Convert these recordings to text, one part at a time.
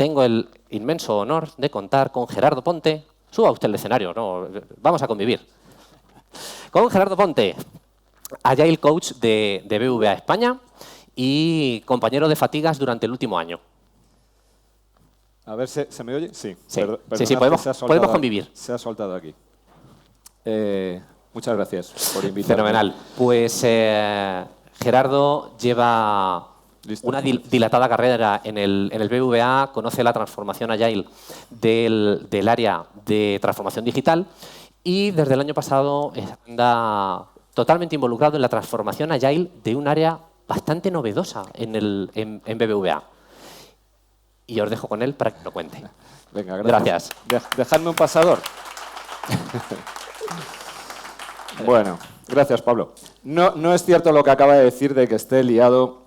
tengo el inmenso honor de contar con Gerardo Ponte. Suba usted al escenario, no, vamos a convivir. Con Gerardo Ponte, Agile Coach de BBVA España y compañero de fatigas durante el último año. A ver, ¿se me oye? Sí. Sí, sí, podemos convivir. Se ha soltado aquí. Muchas gracias por invitarme. Fenomenal. Pues Gerardo lleva una dilatada carrera en el BBVA, conoce la transformación Agile del área de transformación digital y desde el año pasado anda totalmente involucrado en la transformación Agile de un área bastante novedosa en BBVA. Y os dejo con él para que lo cuente. Venga, gracias. Dejadme un pasador. Bueno, gracias, Pablo. No es cierto lo que acaba de decir de que esté liado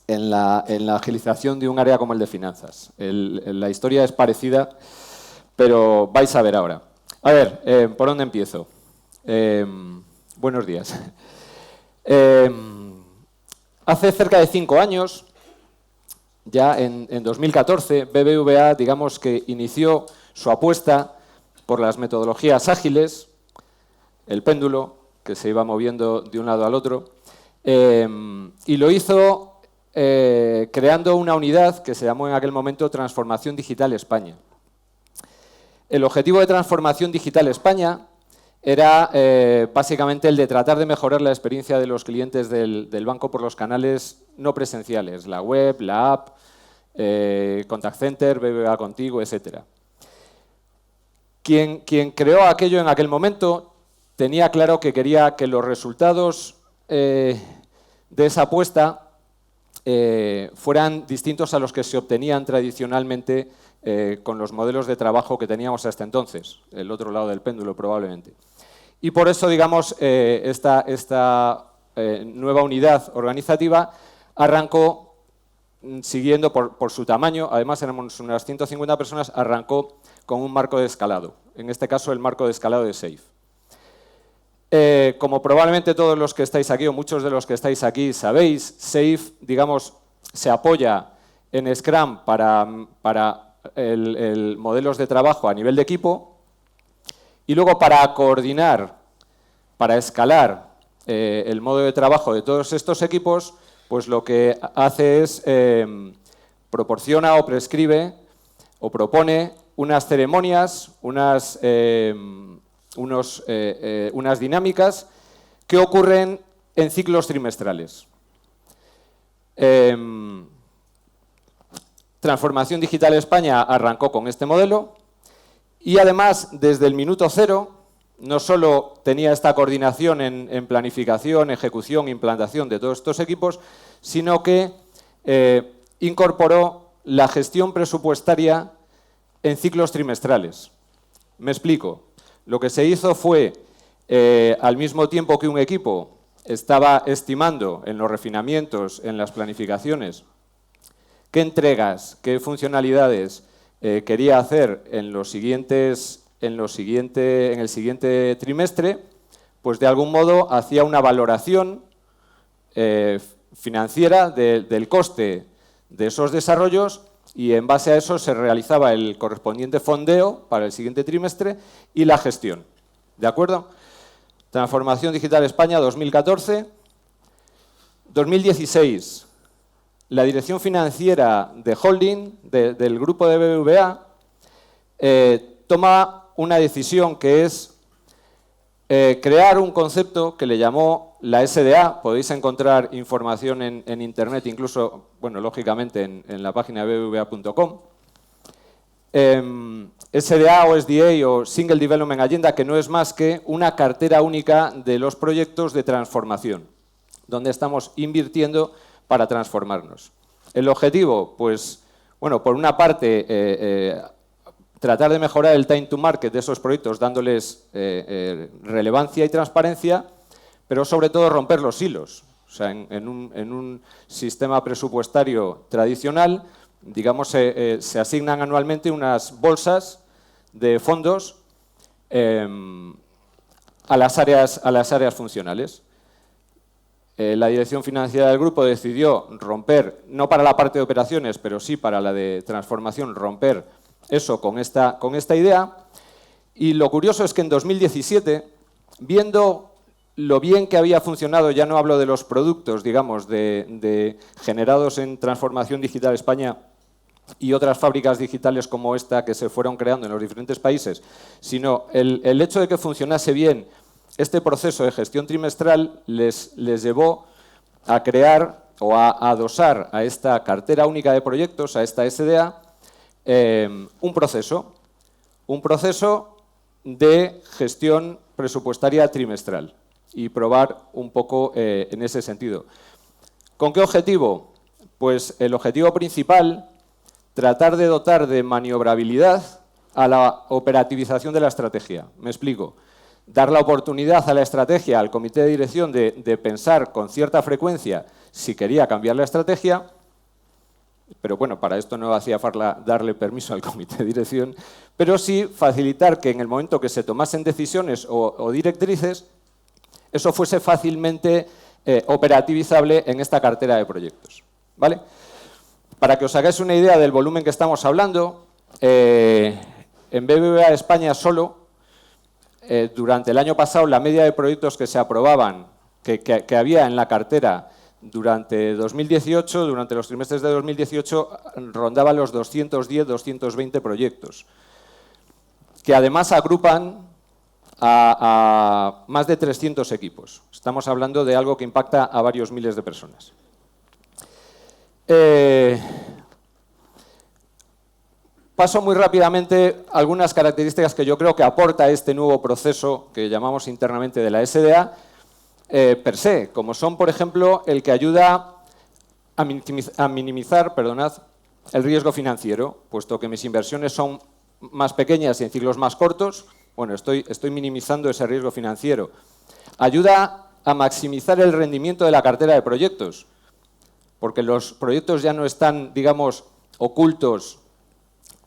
en la agilización de un área como el de finanzas. La historia es parecida, pero vais a ver ahora. A ver, ¿por dónde empiezo? Buenos días. Hace cerca de 5 años, ya en 2014, BBVA, digamos que inició su apuesta por las metodologías ágiles, el péndulo, que se iba moviendo de un lado al otro, y lo hizo creando una unidad que se llamó en aquel momento Transformación Digital España. El objetivo de Transformación Digital España era básicamente el de tratar de mejorar la experiencia de los clientes del banco por los canales no presenciales, la web, la app, Contact Center, BBVA Contigo, etc. Quien creó aquello en aquel momento tenía claro que quería que los resultados de esa apuesta fueran distintos a los que se obtenían tradicionalmente con los modelos de trabajo que teníamos hasta entonces, el otro lado del péndulo probablemente. Y por eso, digamos, esta nueva unidad organizativa arrancó siguiendo por su tamaño, además éramos unas 150 personas, arrancó con un marco de escalado, en este caso el marco de escalado de SAFe. Como probablemente todos los que estáis aquí, o muchos de los que estáis aquí sabéis, SAFe, digamos, se apoya en Scrum para modelos de trabajo a nivel de equipo, y luego para coordinar, para escalar el modo de trabajo de todos estos equipos, pues lo que hace es proporciona o prescribe o propone unas ceremonias, unas dinámicas que ocurren en ciclos trimestrales. Transformación Digital España arrancó con este modelo y además desde el minuto cero no solo tenía esta coordinación en planificación, ejecución, implantación de todos estos equipos, sino que incorporó la gestión presupuestaria en ciclos trimestrales. Me explico. Lo que se hizo fue, al mismo tiempo que un equipo estaba estimando en los refinamientos, en las planificaciones, qué entregas, qué funcionalidades quería hacer en el siguiente trimestre, pues de algún modo hacía una valoración financiera del coste de esos desarrollos y en base a eso se realizaba el correspondiente fondeo para el siguiente trimestre y la gestión. ¿De acuerdo? Transformación Digital España 2014. 2016, la dirección financiera de holding del grupo de BBVA toma una decisión que es crear un concepto que le llamó la SDA. Podéis encontrar información en Internet, incluso, bueno, lógicamente en la página de bbva.com. SDA o SDA o Single Development Agenda, que no es más que una cartera única de los proyectos de transformación, donde estamos invirtiendo para transformarnos. El objetivo, pues, bueno, por una parte, tratar de mejorar el time to market de esos proyectos, dándoles relevancia y transparencia, pero sobre todo romper los hilos. O sea, en un sistema presupuestario tradicional, digamos, se asignan anualmente unas bolsas de fondos a las áreas funcionales. la dirección financiera del grupo decidió romper, no para la parte de operaciones, pero sí para la de transformación, romper eso con esta idea. Y lo curioso es que en 2017, viendo lo bien que había funcionado, ya no hablo de los productos, digamos, generados en Transformación Digital España y otras fábricas digitales como esta que se fueron creando en los diferentes países, sino el hecho de que funcionase bien este proceso de gestión trimestral les llevó a crear o a adosar a esta cartera única de proyectos, a esta SDA, un proceso de gestión presupuestaria trimestral y probar un poco en ese sentido. ¿Con qué objetivo? Pues el objetivo principal, tratar de dotar de maniobrabilidad a la operativización de la estrategia. Me explico. Dar la oportunidad a la estrategia, al comité de dirección, de pensar con cierta frecuencia si quería cambiar la estrategia, pero bueno, para esto no hacía falta darle permiso al comité de dirección, pero sí facilitar que en el momento que se tomasen decisiones o directrices, eso fuese fácilmente operativizable en esta cartera de proyectos, ¿vale? Para que os hagáis una idea del volumen que estamos hablando, en BBVA España solo, durante el año pasado, la media de proyectos que se aprobaban, que había en la cartera durante 2018, durante los trimestres de 2018, rondaba los 210, 220 proyectos, que además agrupan a más de 300 equipos. Estamos hablando de algo que impacta a varios miles de personas. Paso muy rápidamente algunas características que yo creo que aporta este nuevo proceso que llamamos internamente de la SDA per se, como son, por ejemplo, el que ayuda a minimizar el riesgo financiero, puesto que mis inversiones son más pequeñas y en ciclos más cortos. Bueno, estoy minimizando ese riesgo financiero. Ayuda a maximizar el rendimiento de la cartera de proyectos, porque los proyectos ya no están, digamos, ocultos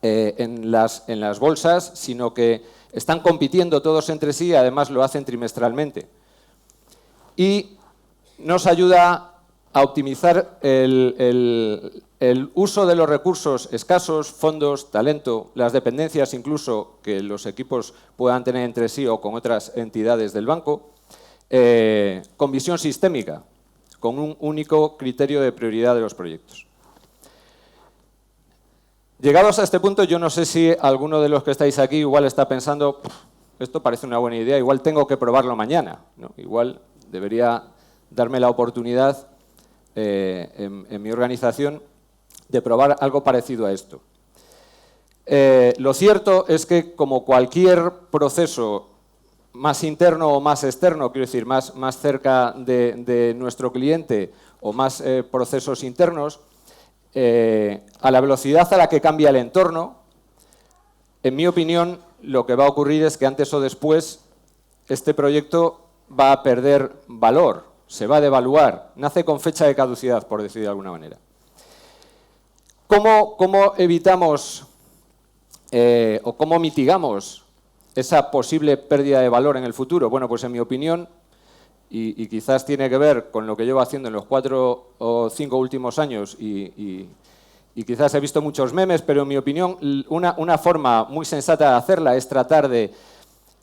en las bolsas, sino que están compitiendo todos entre sí y además lo hacen trimestralmente. Y nos ayuda a optimizar el uso de los recursos escasos, fondos, talento, las dependencias incluso que los equipos puedan tener entre sí o con otras entidades del banco, con visión sistémica, con un único criterio de prioridad de los proyectos. Llegados a este punto, yo no sé si alguno de los que estáis aquí igual está pensando, esto parece una buena idea, igual tengo que probarlo mañana, ¿no? Igual debería darme la oportunidad en mi organización de probar algo parecido a esto. Lo cierto es que, como cualquier proceso más interno o más externo, quiero decir, más cerca de nuestro cliente o más procesos internos, a la velocidad a la que cambia el entorno, en mi opinión, lo que va a ocurrir es que antes o después este proyecto va a perder valor, se va a devaluar, nace con fecha de caducidad, por decir de alguna manera. ¿Cómo evitamos o cómo mitigamos esa posible pérdida de valor en el futuro? Bueno, pues en mi opinión, y quizás tiene que ver con lo que llevo haciendo en los 4 o 5 últimos años y quizás he visto muchos memes, pero en mi opinión una forma muy sensata de hacerla es tratar de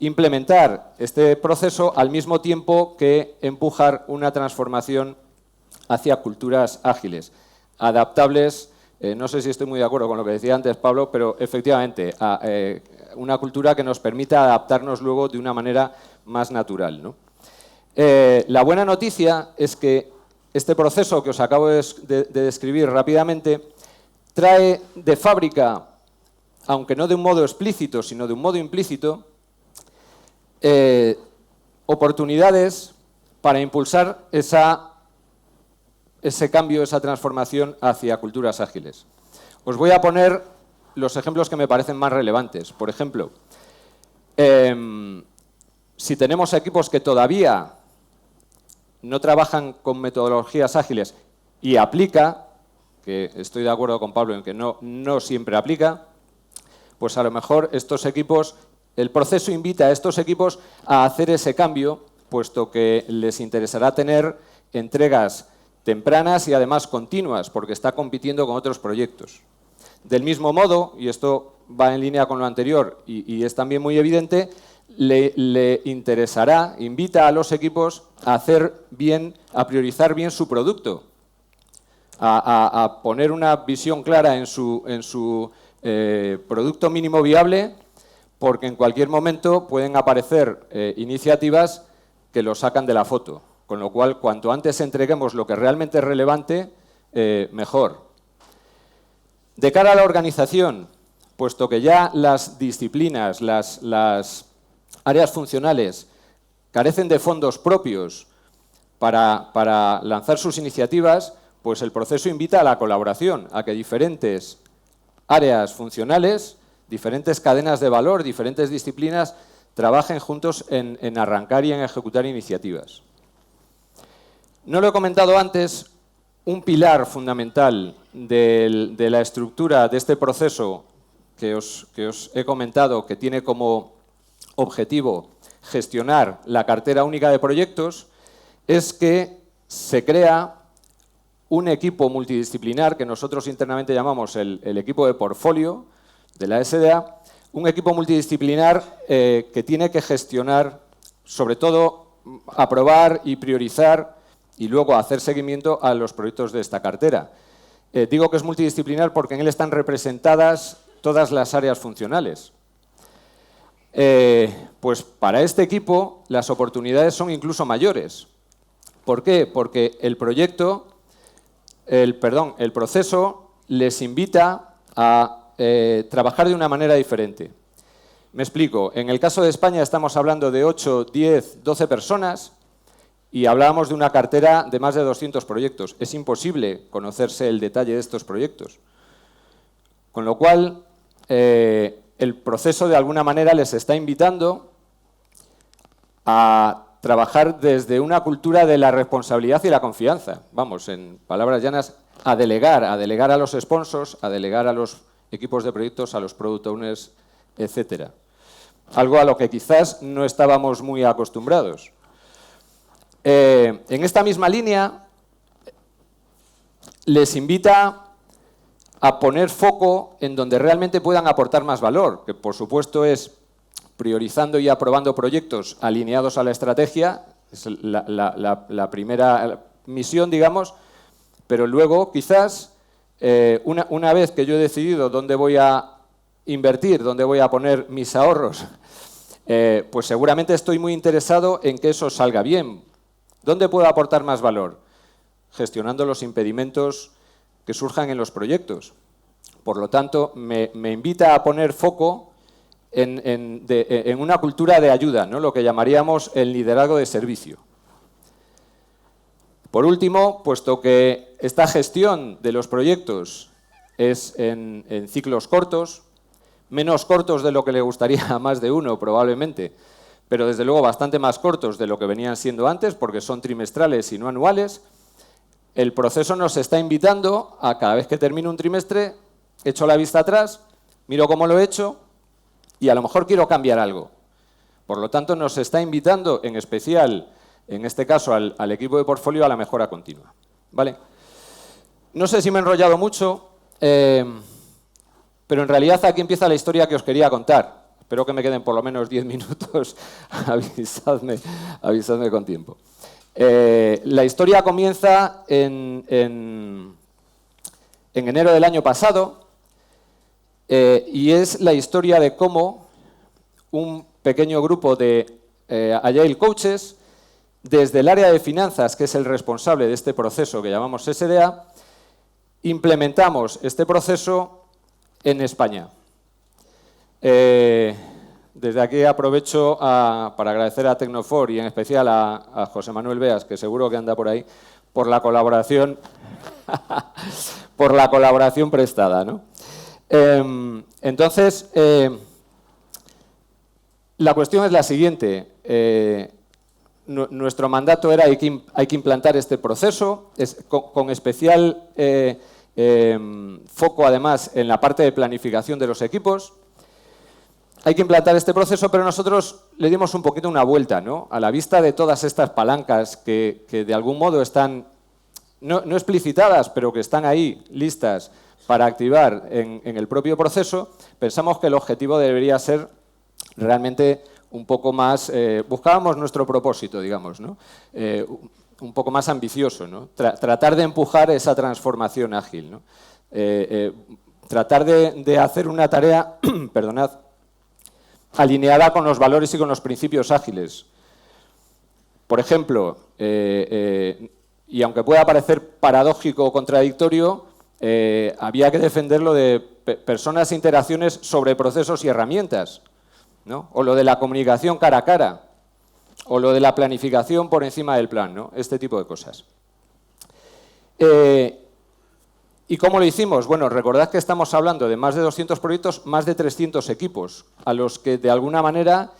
implementar este proceso al mismo tiempo que empujar una transformación hacia culturas ágiles, adaptables. No sé si estoy muy de acuerdo con lo que decía antes Pablo, pero efectivamente una cultura que nos permita adaptarnos luego de una manera más natural, ¿no? La buena noticia es que este proceso que os acabo de describir rápidamente trae de fábrica, aunque no de un modo explícito, sino de un modo implícito, oportunidades para impulsar ese cambio, esa transformación hacia culturas ágiles. Os voy a poner los ejemplos que me parecen más relevantes. Por ejemplo, si tenemos equipos que todavía no trabajan con metodologías ágiles y aplica, que estoy de acuerdo con Pablo en que no siempre aplica, pues a lo mejor estos equipos, el proceso invita a estos equipos a hacer ese cambio, puesto que les interesará tener entregas tempranas y además continuas, porque está compitiendo con otros proyectos. Del mismo modo, y esto va en línea con lo anterior y es también muy evidente, le interesará, invita a los equipos a hacer bien, a priorizar bien su producto, a poner una visión clara en su producto mínimo viable, porque en cualquier momento pueden aparecer iniciativas que lo sacan de la foto. Con lo cual, cuanto antes entreguemos lo que realmente es relevante, mejor. De cara a la organización, puesto que ya las disciplinas, las áreas funcionales carecen de fondos propios para lanzar sus iniciativas, pues el proceso invita a la colaboración, a que diferentes áreas funcionales, diferentes cadenas de valor, diferentes disciplinas, trabajen juntos en arrancar y en ejecutar iniciativas. No lo he comentado antes, un pilar fundamental de la estructura de este proceso que os he comentado, que tiene como objetivo gestionar la cartera única de proyectos, es que se crea un equipo multidisciplinar que nosotros internamente llamamos el equipo de portfolio de la SDA, un equipo multidisciplinar que tiene que gestionar, sobre todo, aprobar y priorizar y luego hacer seguimiento a los proyectos de esta cartera. Digo que es multidisciplinar porque en él están representadas todas las áreas funcionales. Pues para este equipo las oportunidades son incluso mayores. ¿Por qué? Porque el proceso les invita a trabajar de una manera diferente. Me explico. En el caso de España estamos hablando de 8, 10, 12 personas y hablábamos de una cartera de más de 200 proyectos. Es imposible conocerse el detalle de estos proyectos. Con lo cual, el proceso de alguna manera les está invitando a trabajar desde una cultura de la responsabilidad y la confianza. Vamos, en palabras llanas, a delegar a los sponsors, a delegar a los equipos de proyectos, a los product owners, etc. Algo a lo que quizás no estábamos muy acostumbrados. En esta misma línea, les invita a poner foco en donde realmente puedan aportar más valor, que por supuesto es priorizando y aprobando proyectos alineados a la estrategia, es la primera misión, digamos, pero luego quizás, una vez que yo he decidido dónde voy a invertir, dónde voy a poner mis ahorros, pues seguramente estoy muy interesado en que eso salga bien. ¿Dónde puedo aportar más valor? Gestionando los impedimentos que surjan en los proyectos. Por lo tanto, me invita a poner foco en una cultura de ayuda, ¿no? Lo que llamaríamos el liderazgo de servicio. Por último, puesto que esta gestión de los proyectos es en ciclos cortos, menos cortos de lo que le gustaría a más de uno probablemente, pero desde luego bastante más cortos de lo que venían siendo antes, porque son trimestrales y no anuales, el proceso nos está invitando a cada vez que termino un trimestre, echo la vista atrás, miro cómo lo he hecho y a lo mejor quiero cambiar algo. Por lo tanto, nos está invitando, en especial, en este caso, al equipo de portfolio a la mejora continua. ¿Vale? No sé si me he enrollado mucho, pero en realidad aquí empieza la historia que os quería contar. Espero que me queden por lo menos 10 minutos, avisadme con tiempo. La historia comienza en enero del año pasado y es la historia de cómo un pequeño grupo de Agile Coaches, desde el área de finanzas, que es el responsable de este proceso que llamamos SDA, implementamos este proceso en España. Desde aquí aprovecho para agradecer a Tecnofor y en especial a José Manuel Beas, que seguro que anda por ahí, por la colaboración, prestada, ¿no? Entonces, la cuestión es la siguiente. Nuestro mandato era hay que implantar este proceso, con especial foco además en la parte de planificación de los equipos. hay que implantar este proceso, pero nosotros le dimos un poquito una vuelta, ¿no? A la vista de todas estas palancas que de algún modo están, no explicitadas, pero que están ahí, listas para activar en el propio proceso, pensamos que el objetivo debería ser realmente un poco más, buscábamos nuestro propósito, digamos, ¿no? Un poco más ambicioso, ¿no? Tratar de empujar esa transformación ágil, ¿no? Tratar de hacer una tarea, perdonad, alineada con los valores y con los principios ágiles. Por ejemplo, y aunque pueda parecer paradójico o contradictorio, había que defenderlo de personas e interacciones sobre procesos y herramientas, ¿no? O lo de la comunicación cara a cara, o lo de la planificación por encima del plan, ¿no? Este tipo de cosas. ¿Y cómo lo hicimos? Bueno, recordad que estamos hablando de más de 200 proyectos, más de 300 equipos, a los que de alguna manera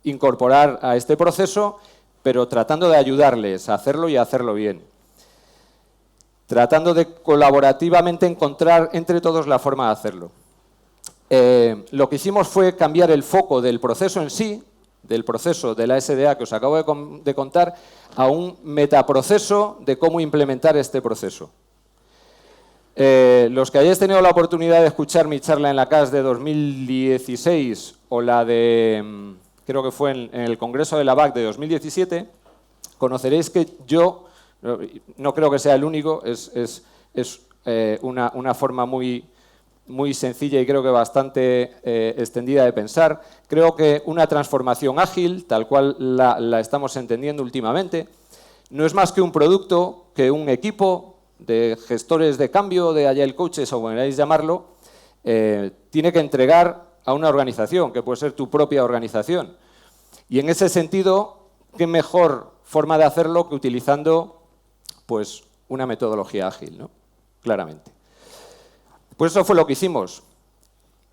incorporar a este proceso, pero tratando de ayudarles a hacerlo y a hacerlo bien. Tratando de colaborativamente encontrar entre todos la forma de hacerlo. Lo que hicimos fue cambiar el foco del proceso en sí, del proceso de la SDA que os acabo de contar, a un metaproceso de cómo implementar este proceso. Los que hayáis tenido la oportunidad de escuchar mi charla en la CAS de 2016 o la de, creo que fue en el Congreso de la BAC de 2017, conoceréis que yo, no creo que sea el único, es una forma muy sencilla y creo que bastante extendida de pensar. Creo que una transformación ágil, tal cual la estamos entendiendo últimamente, no es más que un producto que un equipo de gestores de cambio, de Agile Coaches o como queráis llamarlo, tiene que entregar a una organización, que puede ser tu propia organización. Y en ese sentido, ¿qué mejor forma de hacerlo que utilizando pues, una metodología ágil, ¿no? Claramente. Pues eso fue lo que hicimos.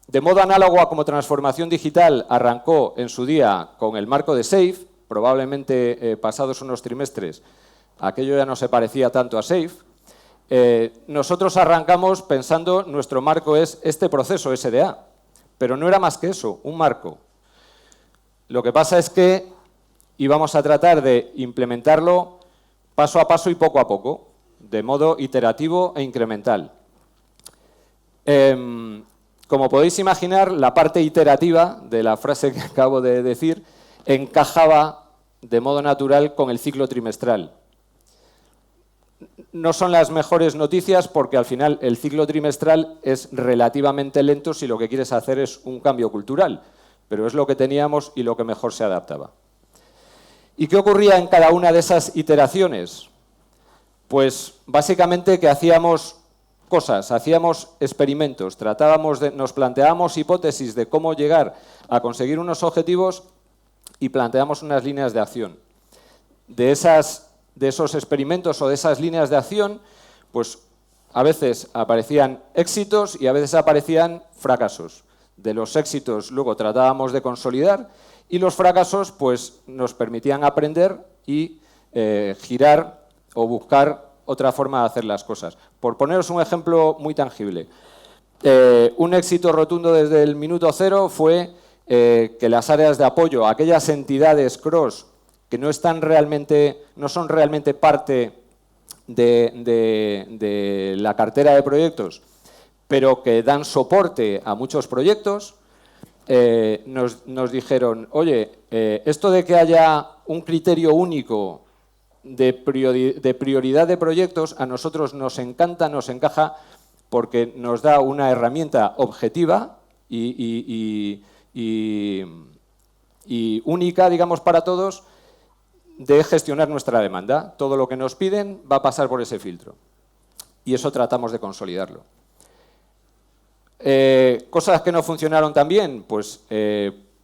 De modo análogo a como transformación digital arrancó en su día con el marco de SAFe, probablemente pasados unos trimestres, aquello ya no se parecía tanto a SAFe. Nosotros arrancamos pensando, nuestro marco es este proceso SDA, pero no era más que eso, un marco. Lo que pasa es que íbamos a tratar de implementarlo paso a paso y poco a poco, de modo iterativo e incremental. Como podéis imaginar, la parte iterativa de la frase que acabo de decir encajaba de modo natural con el ciclo trimestral. No son las mejores noticias porque al final el ciclo trimestral es relativamente lento si lo que quieres hacer es un cambio cultural, pero es lo que teníamos y lo que mejor se adaptaba. ¿Y qué ocurría en cada una de esas iteraciones? Pues básicamente que hacíamos cosas, hacíamos experimentos, nos planteábamos hipótesis de cómo llegar a conseguir unos objetivos y planteamos unas líneas de acción. De esos experimentos o de esas líneas de acción, pues a veces aparecían éxitos y a veces aparecían fracasos. De los éxitos luego tratábamos de consolidar y los fracasos pues nos permitían aprender y girar o buscar otra forma de hacer las cosas. Por poneros un ejemplo muy tangible, un éxito rotundo desde el minuto cero fue que las áreas de apoyo, aquellas entidades cross que no son realmente parte de la cartera de proyectos, pero que dan soporte a muchos proyectos, nos dijeron, oye, esto de que haya un criterio único de prioridad de proyectos a nosotros nos encanta, nos encaja, porque nos da una herramienta objetiva y única, digamos, para todos, de gestionar nuestra demanda. Todo lo que nos piden va a pasar por ese filtro. Y eso tratamos de consolidarlo. Cosas que no funcionaron tan bien, pues,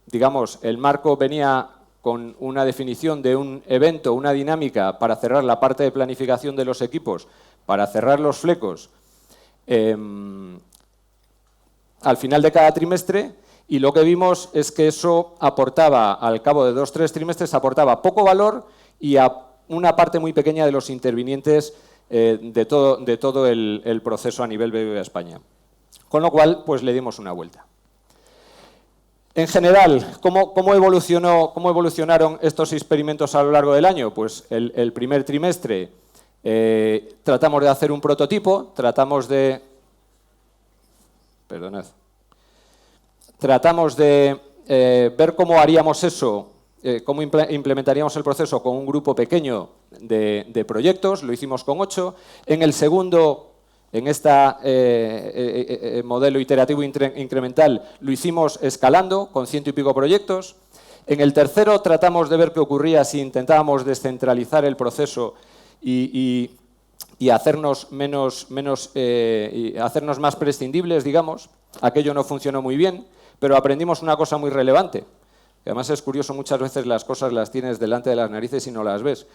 digamos, el marco venía con una definición de un evento, una dinámica para cerrar la parte de planificación de los equipos, para cerrar los flecos al final de cada trimestre, y lo que vimos es que eso aportaba, al cabo de 2 o 3 trimestres, aportaba poco valor y a una parte muy pequeña de los intervinientes de todo el proceso a nivel BBVA España. Con lo cual, pues le dimos una vuelta. En general, ¿cómo evolucionaron estos experimentos a lo largo del año? Pues el primer trimestre tratamos de hacer un prototipo, tratamos de ver cómo haríamos eso, cómo implementaríamos el proceso con un grupo pequeño de proyectos, lo hicimos con 8. En el segundo, en este modelo iterativo incremental, lo hicimos escalando con 100 y pico proyectos. En el tercero tratamos de ver qué ocurría si intentábamos descentralizar el proceso y hacernos hacernos más prescindibles, digamos. Aquello no funcionó muy bien, pero aprendimos una cosa muy relevante. Además es curioso, muchas veces las cosas las tienes delante de las narices y no las ves.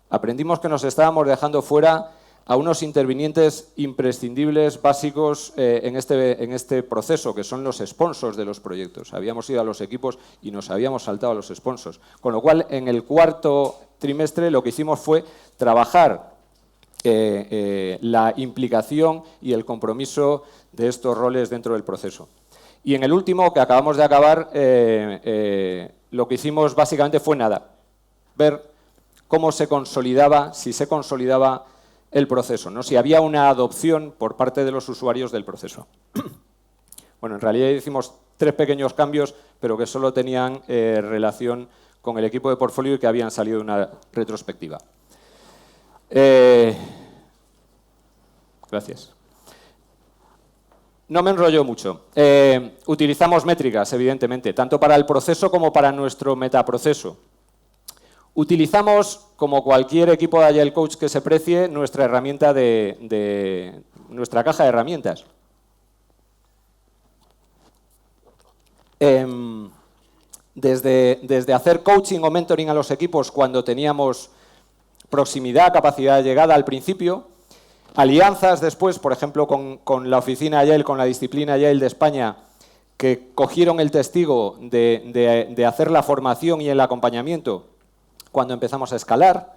Aprendimos que nos estábamos dejando fuera a unos intervinientes imprescindibles, básicos en este proceso, que son los sponsors de los proyectos. Habíamos ido a los equipos y nos habíamos saltado a los sponsors. Con lo cual, en el cuarto trimestre lo que hicimos fue trabajar la implicación y el compromiso de estos roles dentro del proceso. Y en el último, que acabamos de acabar, lo que hicimos básicamente fue nada. Ver cómo se consolidaba, si se consolidaba el proceso, ¿no? Si había una adopción por parte de los usuarios del proceso. Bueno, en realidad hicimos 3 pequeños cambios, pero que solo tenían relación con el equipo de portfolio y que habían salido de una retrospectiva. Gracias. No me enrollo mucho. Utilizamos métricas, evidentemente, tanto para el proceso como para nuestro metaproceso. Utilizamos, como cualquier equipo de Agile Coach que se precie, nuestra herramienta nuestra caja de herramientas. Desde hacer coaching o mentoring a los equipos cuando teníamos proximidad, capacidad de llegada al principio, alianzas después, por ejemplo, con la oficina Agile, con la disciplina Agile de España, que cogieron el testigo de hacer la formación y el acompañamiento cuando empezamos a escalar.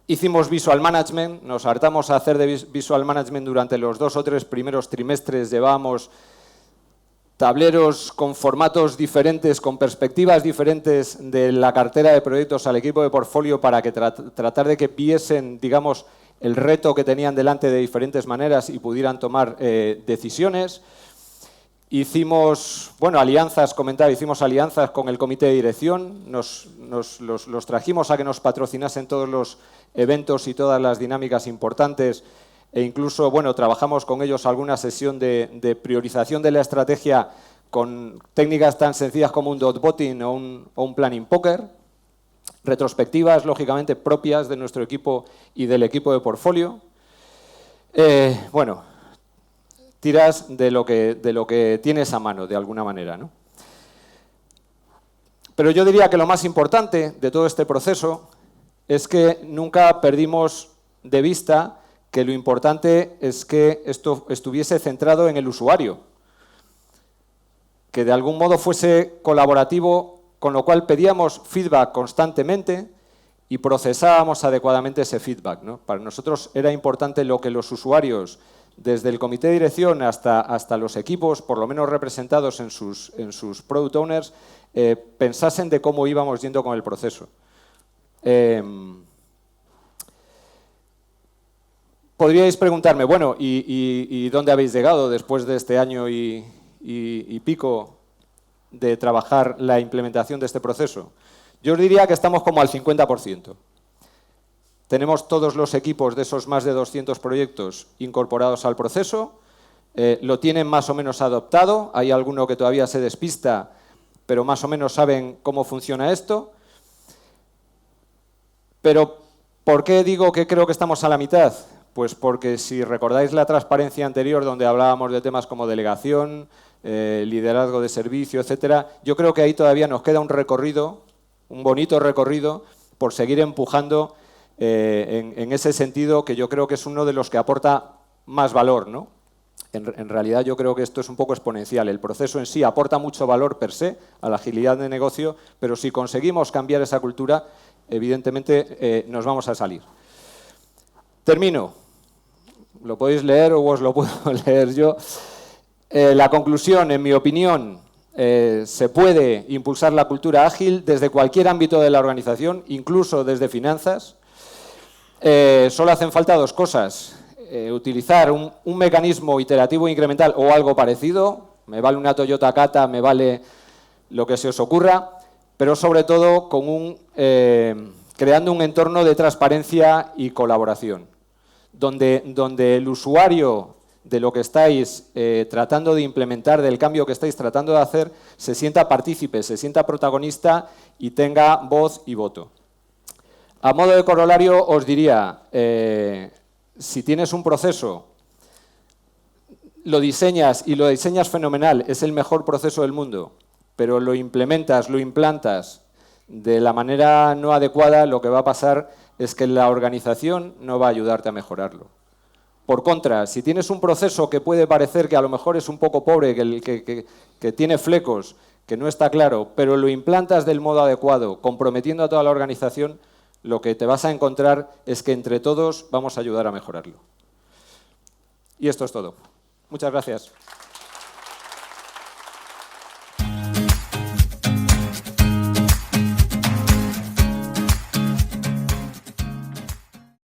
Hicimos visual management, nos hartamos a hacer de visual management durante los 2 o 3 primeros trimestres. Llevábamos tableros con formatos diferentes, con perspectivas diferentes de la cartera de proyectos al equipo de portfolio para que tratar de que viesen, digamos, el reto que tenían delante de diferentes maneras y pudieran tomar decisiones. Hicimos, bueno, alianzas, comentaba, hicimos alianzas con el comité de dirección, los trajimos a que nos patrocinasen todos los eventos y todas las dinámicas importantes e incluso, bueno, trabajamos con ellos alguna sesión de priorización de la estrategia con técnicas tan sencillas como un dotbotting o un planning poker. Retrospectivas, lógicamente, propias de nuestro equipo y del equipo de portfolio. Bueno, tiras de lo que tienes a mano, de alguna manera, ¿no? Pero yo diría que lo más importante de todo este proceso es que nunca perdimos de vista que lo importante es que esto estuviese centrado en el usuario, que de algún modo fuese colaborativo, con lo cual pedíamos feedback constantemente y procesábamos adecuadamente ese feedback, ¿no? Para nosotros era importante lo que los usuarios, desde el comité de dirección hasta los equipos, por lo menos representados en sus product owners, pensasen de cómo íbamos yendo con el proceso. Podríais preguntarme, bueno, ¿y dónde habéis llegado después de este año y pico de trabajar la implementación de este proceso? Yo os diría que estamos como al 50%. Tenemos todos los equipos de esos más de 200 proyectos incorporados al proceso, lo tienen más o menos adoptado, hay alguno que todavía se despista, pero más o menos saben cómo funciona esto. Pero, ¿por qué digo que creo que estamos a la mitad? Pues porque si recordáis la transparencia anterior donde hablábamos de temas como delegación, liderazgo de servicio, etcétera, yo creo que ahí todavía nos queda un recorrido, un bonito recorrido, por seguir empujando en ese sentido, que yo creo que es uno de los que aporta más valor, ¿no? En realidad yo creo que esto es un poco exponencial. El proceso en sí aporta mucho valor per se a la agilidad de negocio, pero si conseguimos cambiar esa cultura, evidentemente nos vamos a salir. Termino. Lo podéis leer o os lo puedo leer yo. La conclusión, en mi opinión, se puede impulsar la cultura ágil desde cualquier ámbito de la organización, incluso desde finanzas. Solo hacen falta dos cosas. Utilizar un mecanismo iterativo incremental o algo parecido. Me vale una Toyota Kata, me vale lo que se os ocurra, pero sobre todo con creando un entorno de transparencia y colaboración, donde el usuario de lo que estáis tratando de implementar, del cambio que estáis tratando de hacer, se sienta partícipe, se sienta protagonista y tenga voz y voto. A modo de corolario os diría, si tienes un proceso, lo diseñas y lo diseñas fenomenal, es el mejor proceso del mundo, pero lo implementas, lo implantas de la manera no adecuada, lo que va a pasar es que la organización no va a ayudarte a mejorarlo. Por contra, si tienes un proceso que puede parecer que a lo mejor es un poco pobre, que tiene flecos, que no está claro, pero lo implantas del modo adecuado, comprometiendo a toda la organización, lo que te vas a encontrar es que entre todos vamos a ayudar a mejorarlo. Y esto es todo. Muchas gracias.